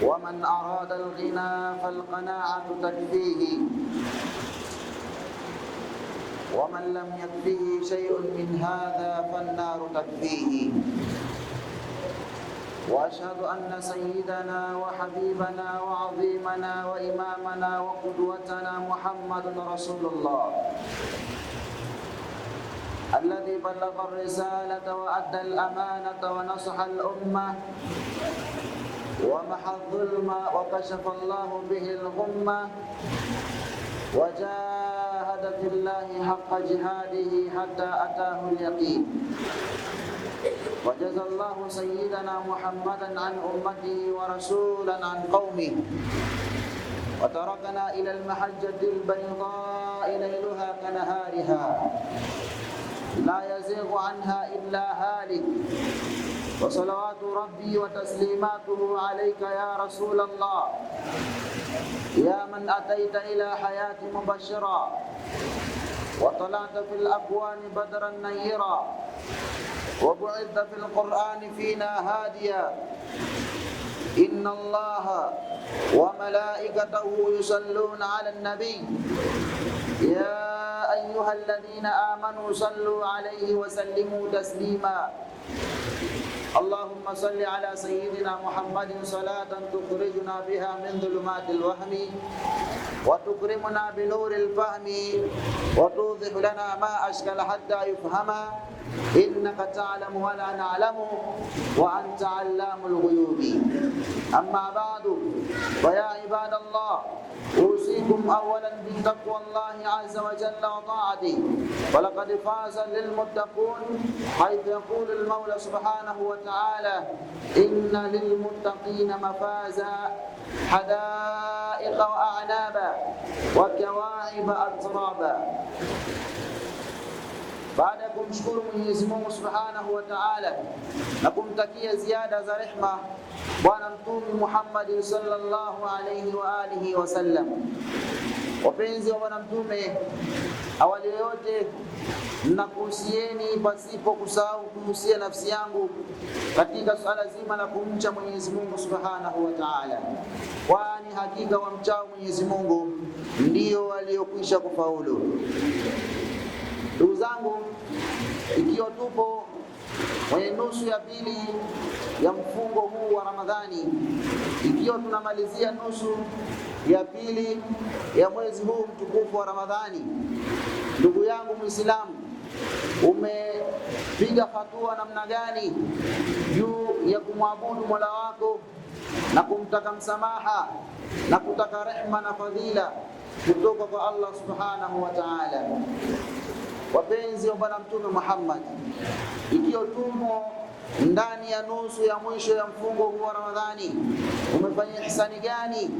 ومن أراد الغنى فالقناعة تكفيه، ومن لم يكفه شيء من هذا فالنار تكفيه. وأشهد أن سيدنا وحبيبنا وعظيمنا وإمامنا وقدوتنا محمد رسول الله الذي بلغ الرسالة وأدى الأمانة ونصح الأمة ومحى الظلم وكشف الله به الغمة وجاهد في الله حق جهاده حتى أتاه اليقين. وجزى الله سيدنا محمدا عن أمته ورسولا عن قومه، وتركنا إلى المحجة البيضاء ليلها كنهارها لا يزيغ عنها إلا هالك. وصلوات ربي وتسليماته عليك يا رسول الله، يا من أتيت إلى حياة مبشرا وطلعت في الأكوان بدرا نيرا وبعثت في القرآن فينا هاديا. إن الله وملائكته يصلون على النبي يا أيها الذين آمنوا صلوا عليه وسلموا تسليما. اللهم صل على سيدنا محمد صلاة تخرجنا بها من ظلمات الوهم وتكرمنا بنور الفهم وتوضح لنا ما أشكل حتى يفهم، إنك تعلم ولا نعلم وأنت علام الغيوب. أما بعد، فيا عباد الله، أوصيكم أولا بتقوى الله عز وجل وطاعته، ولقد فاز للمتقون، حيث يقول المولى سبحانه وتعالى: إن للمتقين مفازا حدائق وأعنابا وكواعب أترابا. Baada ya kumshukuru Mwenyezi Mungu Subhanahu wa Ta'ala na kumtakia ziada za rehma Bwana Mtume Muhammad sallallahu alayhi wa alihi wasallam, wapenzi wa Bwana Mtume, awali yote nakuhusieni pasipo kusahau kuhusia nafsi yangu katika swala zima la kumcha Mwenyezi Mungu Subhanahu wa Ta'ala, kwani hakika wamchao Mwenyezi Mungu ndio waliokwisha kufaulu. Ndugu zangu, ikiwa tupo kwenye nusu ya pili ya mfungo huu wa Ramadhani, ikiwa tunamalizia nusu ya pili ya mwezi huu mtukufu wa Ramadhani, ndugu yangu Muislamu, umepiga hatua namna gani juu ya kumwabudu Mola wako na kumtaka msamaha na kutaka rehma na fadhila kutoka kwa Allah Subhanahu wa Ta'ala? Wapenzi wa Bwana Mtume Muhammad, ikiwa tumo ndani ya nusu ya mwisho ya mfungo huu wa Ramadhani, umefanya ihsani gani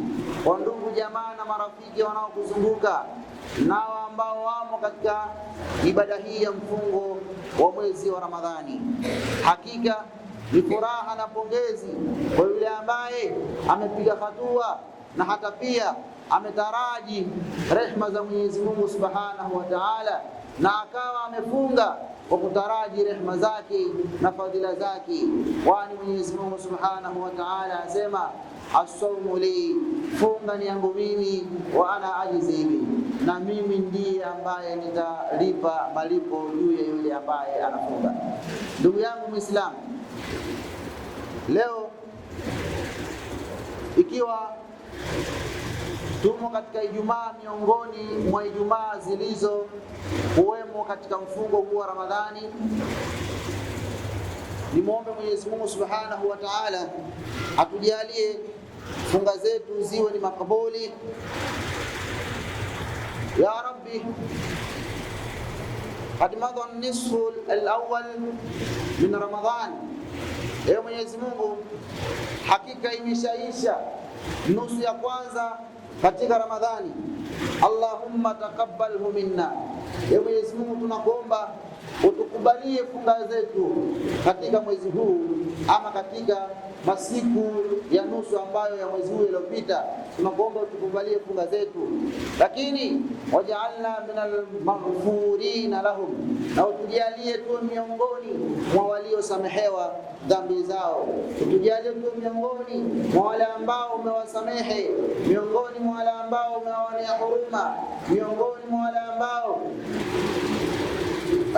kwa ndugu jamaa na marafiki wanaokuzunguka nao ambao wamo katika ibada hii ya mfungo wa mwezi wa Ramadhani? Hakika ni furaha na pongezi kwa yule ambaye amepiga hatua na hata pia ametaraji rehma za Mwenyezi Mungu Subhanahu wa Ta'ala, na akawa amefunga kwa kutaraji rehma zake na fadhila zake, kwani Mwenyezi Mungu Subhanahu wa Ta'ala asema: as-sawmu li, funga ni yangu mimi, wa ana ajizi bi, na mimi ndiye ambaye nitalipa malipo juu ya yule ambaye anafunga. Ndugu yangu Muislamu, leo ikiwa tumo katika Ijumaa miongoni mwa Ijumaa zilizo kuwemo katika mfungo huu wa Ramadhani, nimuombe Mwenyezi Mungu Subhanahu wa Ta'ala atujalie funga zetu ziwe ni makabuli ya Rabbi. Qad madha an-nisfu al-awwal min Ramadhan, ewe Mwenyezi Mungu, hakika imeshaisha nusu ya kwanza katika Ramadhani. Allahumma taqabbalhu minna, Ya Mwenyezi Mungu, tunakuomba utukubalie funga zetu katika mwezi huu ama katika masiku ya nusu ambayo ya mwezi huu uliopita. Tunakuomba utukubalie funga zetu, lakini waj'alna minal maghfurina lahum, na utujalie tu miongoni mwa waliosamehewa dhambi zao. Utujalie tu miongoni mwa wale ambao umewasamehe, miongoni mwa wale ambao umewaonea huruma, miongoni mwa wale ambao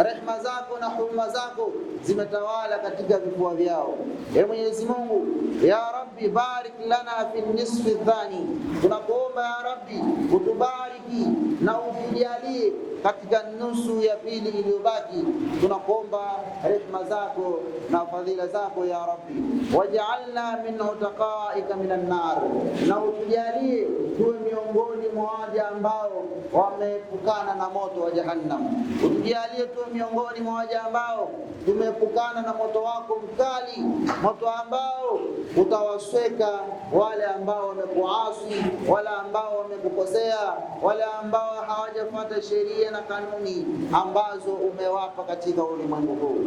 rehema zako na huruma zako zimetawala katika vifua vyao. Ee Mwenyezi Mungu, ya Rabbi, barik lana fi nisfi thani, tunakuomba ya Rabbi utubariki na utujalie katika nusu ya pili iliyobaki. Tunakuomba rehema zako na fadhila zako ya Rabbi. Waj'alna min utaqaika minan nar, na utujalie tuwe miongoni mwa wale ambao wameepukana na moto wa Jahannam. Utujalie tuwe miongoni mwa wale ambao tumeepukana na moto wako mkali, moto ambao utawasweka wale ambao wamekuasi, wale ambao wamekukosea, wale ambao hawajafuata sheria na kanuni ambazo umewapa katika ulimwengu huu.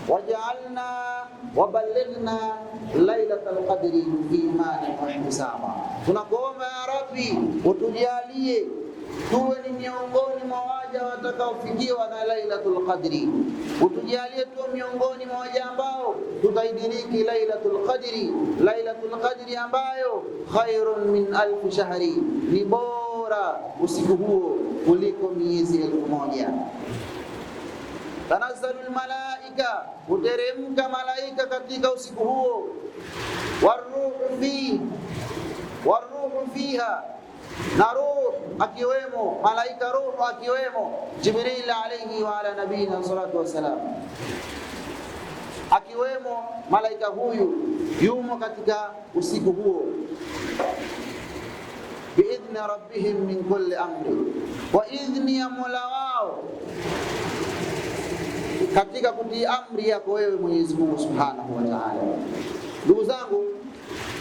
Waj'alna waballighna lailatal qadri imani wa ihtisaba, tunakuomba ya Rabbi utujalie tuwe ni miongoni mwa waja watakaofikiwa na lailatul qadri. Utujalie tuwe miongoni mwa waja ambao tutaidiriki lailatul qadri, lailatul qadri ambayo khairun min alf shahri, ni bora usiku huo kuliko miezi 1000. Tanazzalul malaika, uteremka malaika katika usiku huo, waruhu fiha, na ruh akiwemo malaika, ruh akiwemo Jibril alayhi wa ala nabiyina salatu wassalam, akiwemo malaika huyu yumo katika usiku huo, biidhni rabbihim min kulli amri, wa idhni ya Mola wao katika kutii amri yako wewe Mwenyezi Mungu Subhanahu wa Ta'ala. Ndugu zangu,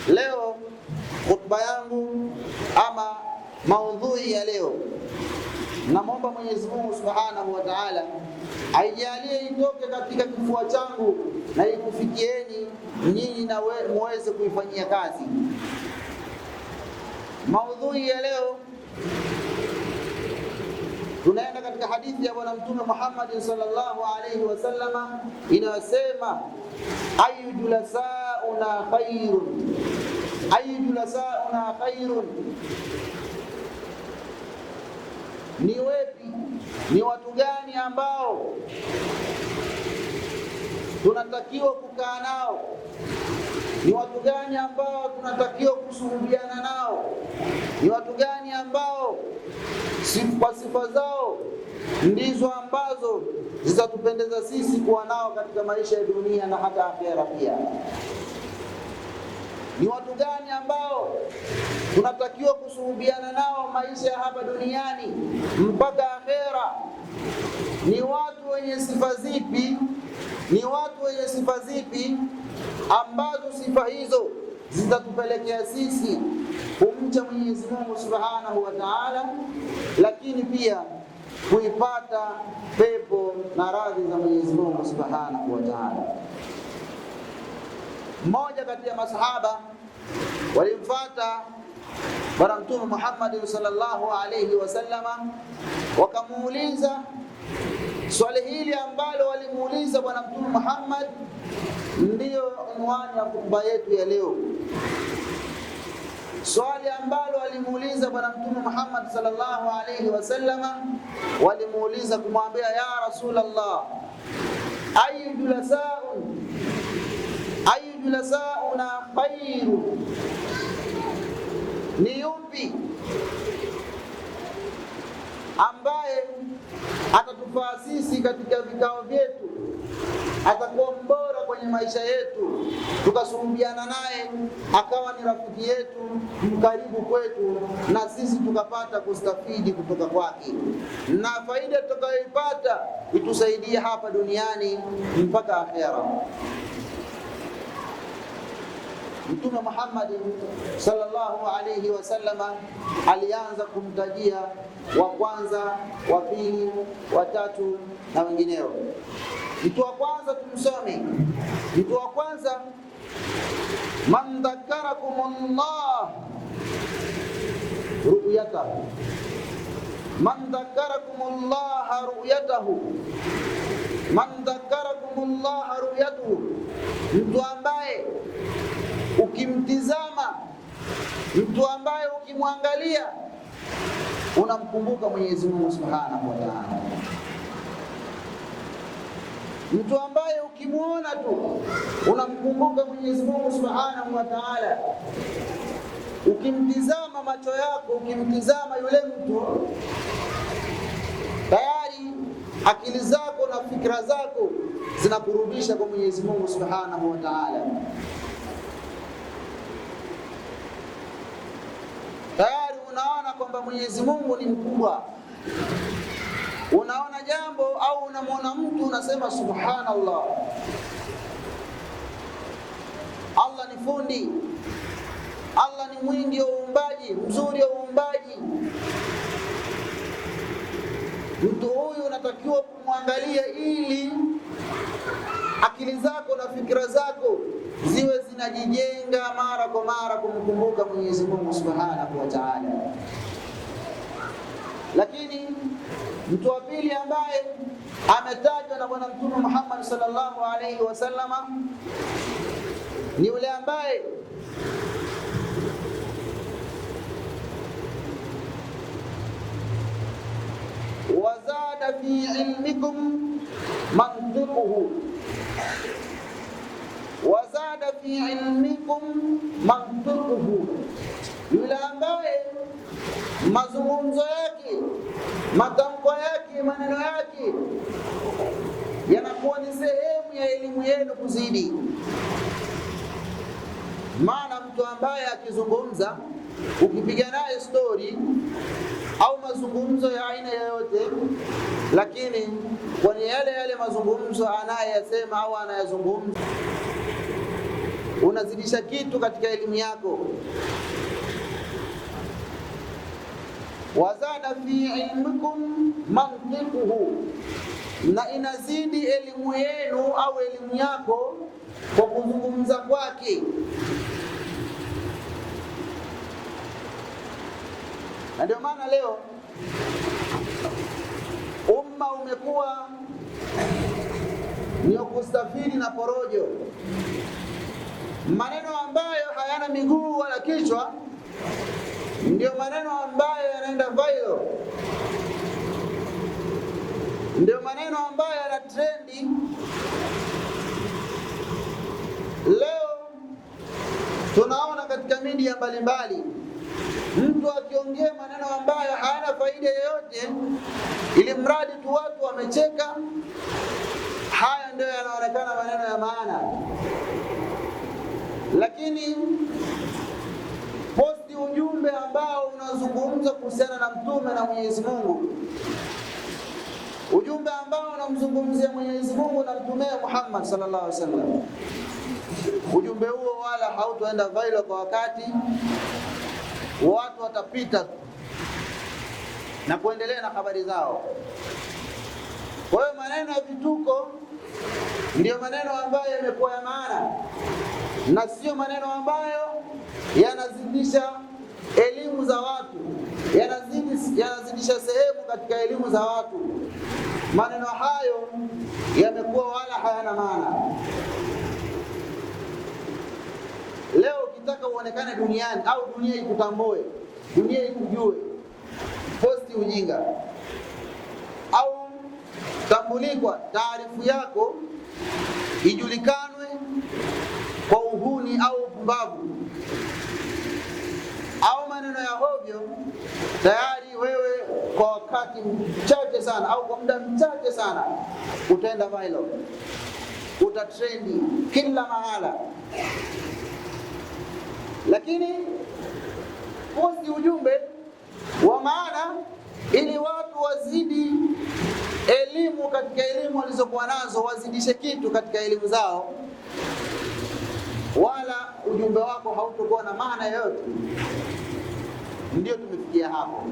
leo khutba yangu ama maudhui ya leo, namwomba Mwenyezi Mungu Subhanahu wa Ta'ala aijalie itoke katika kifua changu na ikufikieni nyinyi na muweze kuifanyia kazi. Maudhui ya leo, tunaenda katika hadithi ya Bwana Mtume Muhammad sallallahu alayhi wasallam inayosema ayu julasauna khairun, ayu julasauna khairun, ni wepi, ni watu gani ambao tunatakiwa kukaa nao, ni watu gani ambao tunatakiwa kusuhubiana nao, ni watu gani ambao sifa zao ndizo ambazo zitatupendeza sisi kuwa nao katika maisha ya dunia na hata akhera pia. Ni watu gani ambao tunatakiwa kusuhubiana nao maisha ya hapa duniani mpaka akhera? Ni watu wenye sifa zipi? Ni watu wenye sifa zipi ambazo sifa hizo zitatupelekea sisi kumcha Mwenyezi Mungu Subhanahu wa Ta'ala, lakini pia kuipata pepo na radhi za Mwenyezi Mungu Subhanahu wa Ta'ala. Mmoja kati ya masahaba walimfuata Bwana Mtume Muhammad sallallahu alayhi wasallam, wakamuuliza swali hili ambalo walimuuliza Bwana Mtume Muhammad, ndiyo unwani ya khutba yetu ya leo. Swali ambalo walimuuliza Bwana Mtume Muhammad sallallahu alayhi wasallam, walimuuliza kumwambia, ya Rasulullah, ayu julasauna khairu, ni yupi ambaye atatufaa sisi katika vikao vyetu, atakuwa mbora kwenye maisha yetu, tukasuhubiana naye akawa ni rafiki yetu mkaribu kwetu, na sisi tukapata kustafidi kutoka kwake, na faida tutakayoipata itusaidie hapa duniani mpaka akhera. Mtume Muhammad sallallahu alayhi wasallam alianza kumtajia wa kwanza, wa pili, wa tatu na wengineo. Mtu wa kwanza tumsome. Mtu wa kwanza, man dhakkarakumullah ru'yatahu, man dhakkarakumullah ru'yatahu, man dhakkarakumullah ru'yatuhu, mtu ambaye ukimtizama, mtu ambaye ukimwangalia unamkumbuka Mwenyezi Mungu Subhanahu wa Ta'ala. Mtu ambaye ukimuona tu unamkumbuka Mwenyezi Mungu Subhanahu wa Ta'ala. Ukimtizama macho yako, ukimtizama yule mtu, tayari akili zako na fikra zako zinakurudisha kwa Mwenyezi Mungu Subhanahu wa Ta'ala. Tayari unaona kwamba Mwenyezi Mungu ni mkubwa. Unaona jambo au unamwona mtu unasema subhanallah. Allah ni fundi. Allah ni mwingi wa uumbaji, mzuri wa uumbaji. Mtu huyu unatakiwa kumwangalia ili akili zako na fikra zako ziwe zinajijenga mara kwa mara kumkumbuka Mwenyezi Mungu Subhanahu wa Ta'ala. Lakini mtu wa pili ambaye ametajwa na Bwana Mtume Muhammad sallallahu alayhi wasallam ni yule ambaye wazada fi ilmikum mantiquhu, wazada fi ilmikum mantiquhu, yule ambaye mazungumzo yake, matamko yake, maneno yake yanakuwa ni sehemu ya elimu yenu kuzidi. Maana mtu ambaye akizungumza, ukipiga naye story au mazungumzo ya aina yoyote, lakini kwenye yale mazungumzo anayesema au anayazungumza unazidisha kitu katika elimu yako. Wazada fi ilmikum mantiquhu, na inazidi elimu yenu au elimu yako kwa kuzungumza kwake. Na ndio maana leo umma umekuwa ni kusafiri na porojo, maneno ambayo hayana miguu wala kichwa ndio maneno ambayo yanaenda viral, ndio maneno ambayo yana trendi. Leo tunaona katika media mbalimbali mtu akiongea maneno ambayo hayana faida yoyote, ili mradi tu watu wamecheka. Haya ndio yanaonekana maneno ya maana. Lakini posti ujumbe ambao unazungumza kuhusiana na mtume na Mwenyezi Mungu, ujumbe ambao unamzungumzia Mwenyezi Mungu na mtume Muhammad sallallahu alaihi wasallam, ujumbe huo wala hautoenda viral kwa wakati, watu watapita na kuendelea na habari zao. Kwa hiyo maneno ya vituko ndio maneno ambayo yamekuwa ya maana, na sio maneno ambayo yanazidisha elimu za watu, yanazidisha sehemu katika elimu za watu. Maneno hayo yamekuwa wala hayana maana. Leo ukitaka uonekane duniani au dunia ikutambue, dunia ikujue, posti ujinga au tambulikwa taarifu yako ijulikanwe kwa uhuni au upumbavu au maneno ya hovyo, tayari wewe kwa wakati mchache sana au kwa muda mchache sana utaenda viral, utatrendi kila mahala. Lakini posti ujumbe wa maana ili watu wazidi elimu katika elimu walizokuwa nazo, wazidishe kitu katika elimu zao, wala ujumbe wako hautokuwa na maana yoyote. Ndio tumefikia hapo.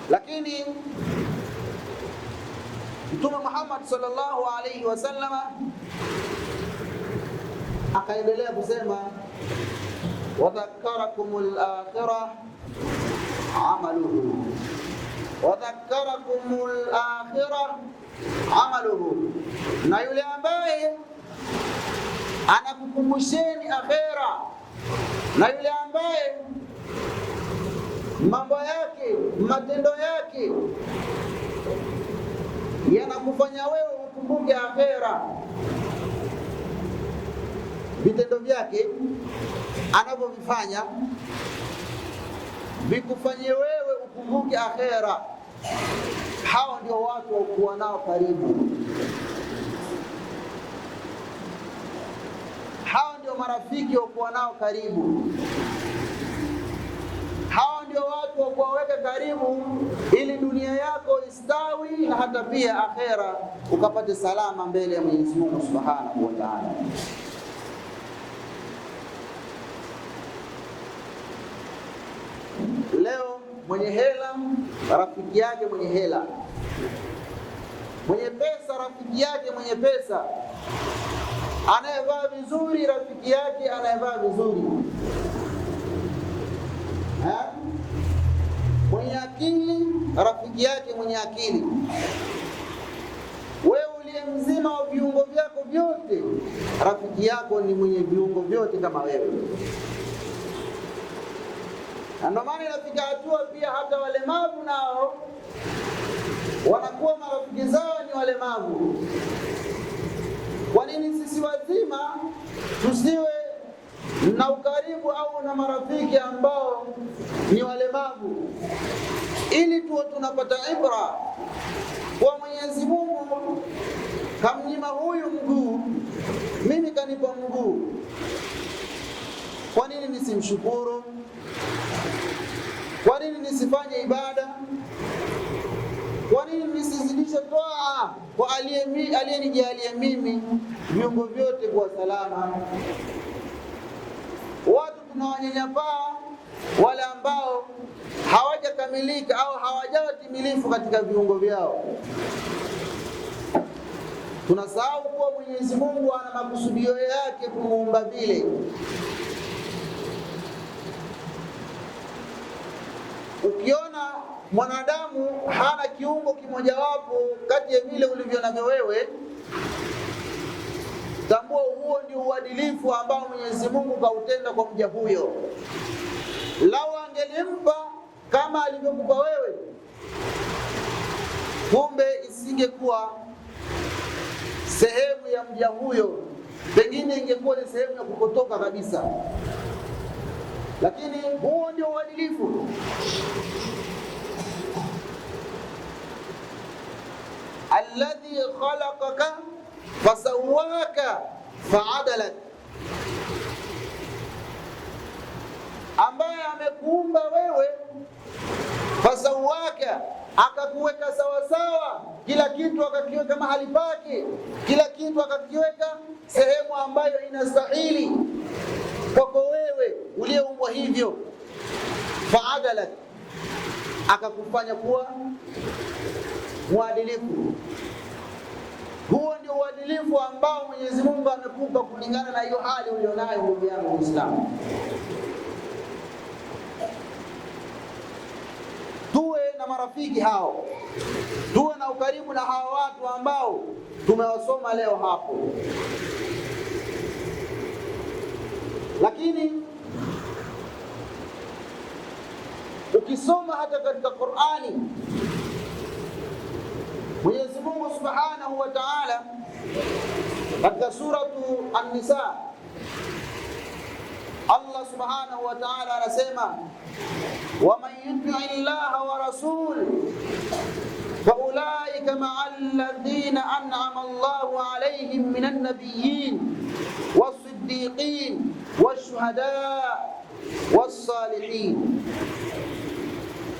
Lakini Mtume Muhammad sallallahu alayhi wasallam akaendelea kusema, wadhakkarakumul akhirah amaluhu, wadhakkarakumul akhirah amaluhu, na yule ambaye anakukumbusheni akhera, na yule ambaye mambo yake, matendo yake yanakufanya wewe ukumbuke akhera, vitendo vyake anavyovifanya vikufanye wewe ukumbuke akhera, hao ndio watu wa kuwa nao karibu. Hao ndio marafiki wa kuwa nao karibu. Hao ndio watu wa kuwaweka karibu ili dunia yako istawi na hata pia akhera ukapate salama mbele ya Mwenyezi Mungu Subhanahu wa Ta'ala. Leo mwenye hela rafiki yake mwenye hela, mwenye pesa rafiki yake mwenye pesa, anayevaa vizuri rafiki yake anayevaa vizuri, mwenye akili rafiki yake mwenye akili. Wewe uliye mzima wa viungo vyako vyote, rafiki yako ni mwenye viungo vyote kama wewe. Na ndio maana inafika hatua pia hata walemavu nao wanakuwa marafiki zao ni walemavu. Kwa nini sisi wazima tusiwe na ukaribu au na marafiki ambao ni walemavu, ili tuwe tunapata ibra kwa Mwenyezi Mungu kamnyima huyu mguu, mimi kanipa mguu. Kwa nini nisimshukuru? Kwa nini nisifanye ibada? Kwa nini nisizidishe toa kwa aliyenijalia mimi viungo vyote kwa salama? Watu tunawanyanyapaa wale ambao hawajakamilika au hawajawa timilifu katika viungo vyao. Tunasahau kuwa Mwenyezi Mungu ana makusudio yake kumuumba vile. Ukiona mwanadamu hana kiungo kimojawapo kati ya vile ulivyo navyo wewe, tambua huo ndio uadilifu ambao Mwenyezi Mungu kautenda kwa mja huyo. Lau angelimpa kama alivyokupa wewe, kumbe isingekuwa sehemu ya mja huyo, pengine ingekuwa ni sehemu ya kupotoka kabisa. Lakini huo ndio uadilifu. Alladhi khalaqaka fasawwaka fa'adalak, ambaye amekuumba wewe, fasawwaka, akakuweka sawa sawa, kila kitu akakiweka mahali pake, kila kitu akakiweka sehemu ambayo inastahili kwako wewe uliyeumbwa hivyo. Fa'adalak, akakufanya kuwa mwadilifu. Huo ndio uadilifu ambao Mwenyezi Mungu amekupa kulingana na hiyo hali ulionayo, ndugu yangu Muislamu. Tuwe na marafiki hao, tuwe na ukaribu na hao watu ambao tumewasoma leo hapo. Lakini ukisoma hata katika Qur'ani, Mwenyezi Mungu Subhanahu wa Ta'ala katika suratu An-Nisa, Allah Subhanahu wa Ta'ala anasema, وَمَنْ يُطِعِ اللَّهَ وَرَسُولَهُ فَأُولَئِكَ مَعَ الَّذِينَ أَنْعَمَ اللَّهُ عَلَيْهِمْ مِنَ النَّبِيِّينَ وَالصِّدِّيقِينَ وَالشُّهَدَاءِ وَالصَّالِحِينَ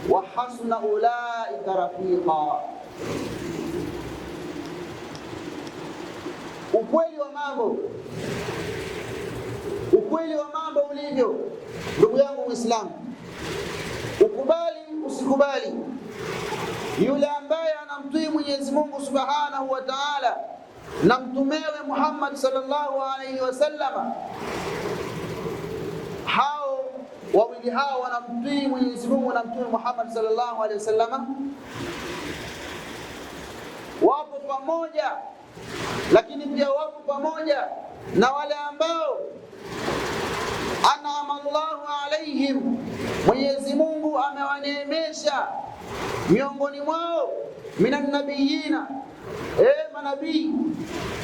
وَحَسُنَ أُولَئِكَ رَفِيقًا. ukweli wa mambo, ukweli wa mambo ulivyo. Ndugu yangu Muislamu, ukubali usikubali, yule ambaye anamtii Mwenyezi Mungu Subhanahu wa Ta'ala na mtumewe Muhammad sallallahu alaihi wasallam, hao wawili hao wanamtii Mwenyezi Mungu na mtume Muhammad sallallahu alaihi wasallam, wapo pamoja, lakini pia wapo pamoja na wale ambao an'ama Allahu alaihim, Mwenyezi Mungu amewaneemesha miongoni mwao, minan nabiyina, manabii,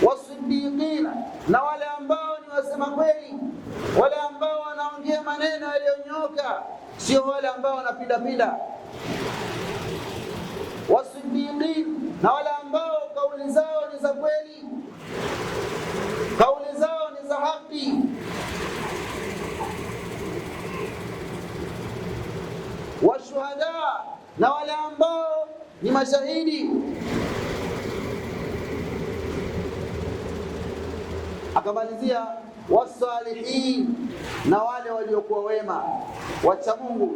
wasiddiqina, na wale ambao ni wasema kweli, wale ambao wanaongea maneno yaliyonyoka, sio wale ambao wanapindapinda. Wasiddiqin, na wale ambao kauli zao ni za kweli, kauli zao ni za haki. Washuhada, na wale ambao ni mashahidi. Akamalizia wasalihin, na wale waliokuwa wema, wacha Mungu.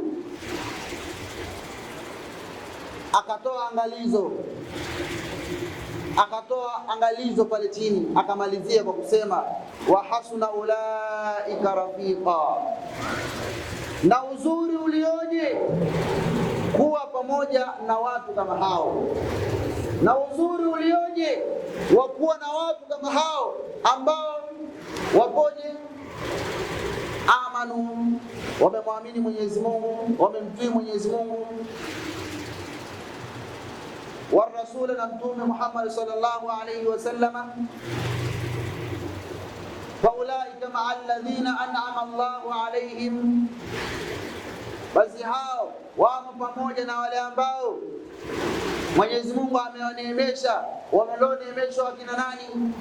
Akatoa angalizo pale chini, akamalizia kwa kusema wa hasuna ulaika rafiqa, na uzuri ulioje kuwa pamoja na watu kama hao, na uzuri ulioje wa kuwa na watu kama hao ambao wapoje, amanu, wamemwamini Mwenyezi Mungu, wamemtii Mwenyezi Mungu, wa rasul, na mtume Muhammad sallallahu alayhi wasallam, fa ulaika ma'a alladhina an'ama Allahu alayhim, basi hao wamo pamoja na wale ambao Mwenyezi Mungu amewaneemesha. Wamelioneemeshwa wakina nani?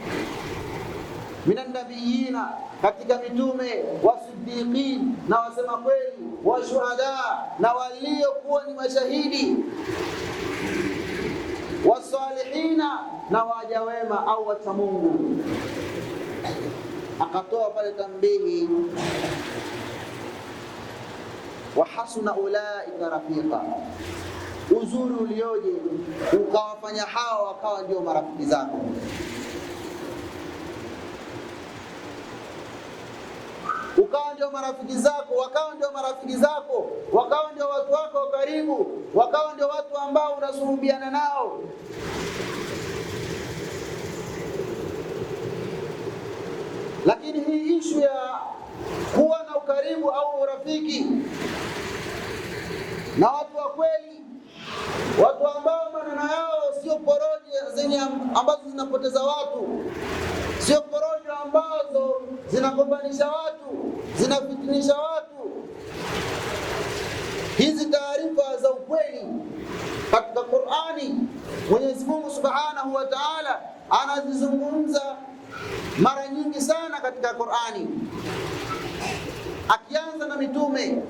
Minan nabiyina, katika mitume, wasiddiqin, na wasema kweli, washuhada, na waliokuwa ni mashahidi, wasalihina, na waja wema au wacha Mungu. Akatoa pale tambihi, wa hasuna ulaika rafiqa, uzuri ulioje ukawafanya hao wakawa ndio marafiki zako. Ukawa ndio marafiki zako, wakawa ndio marafiki zako, wakawa ndio watu wako wa karibu, wakawa ndio watu ambao unasuhubiana nao. Lakini hii ishu ya kuwa na ukaribu au urafiki na watu wa kweli, watu ambao maneno yao sio porojo zenye ambazo zinapoteza watu, sio porojo ambazo zinagombanisha watu, zinafitinisha watu. Hizi taarifa za ukweli katika Qur'ani, Mwenyezi Mungu Subhanahu wa Ta'ala anazizungumza mara nyingi sana katika Qur'ani, akianza na mitume.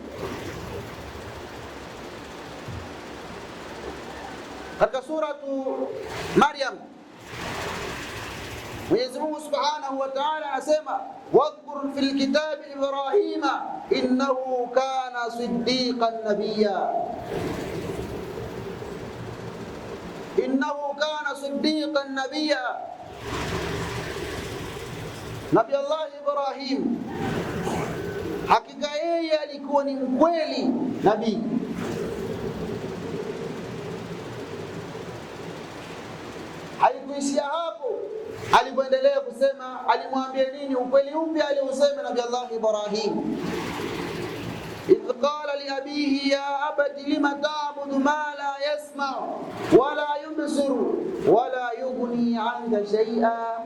Katika suratu Maryam, Mwenyezi Mungu Subhanahu wa Ta'ala anasema wadhkur fil kitabi Ibrahima innahu kana siddiqan nabiyya, innahu kana siddiqan nabiyya. Nabii Allah Ibrahim, hakika yeye alikuwa ni mkweli nabii. Haikuishia hapo, alipoendelea kusema, alimwambia nini? Ukweli upi aliusema Nabii Allah Ibrahim? idh qala li abihi ya abati lima ta'budu ma la yasma'u wala yubsiru wala yughni 'anka shay'a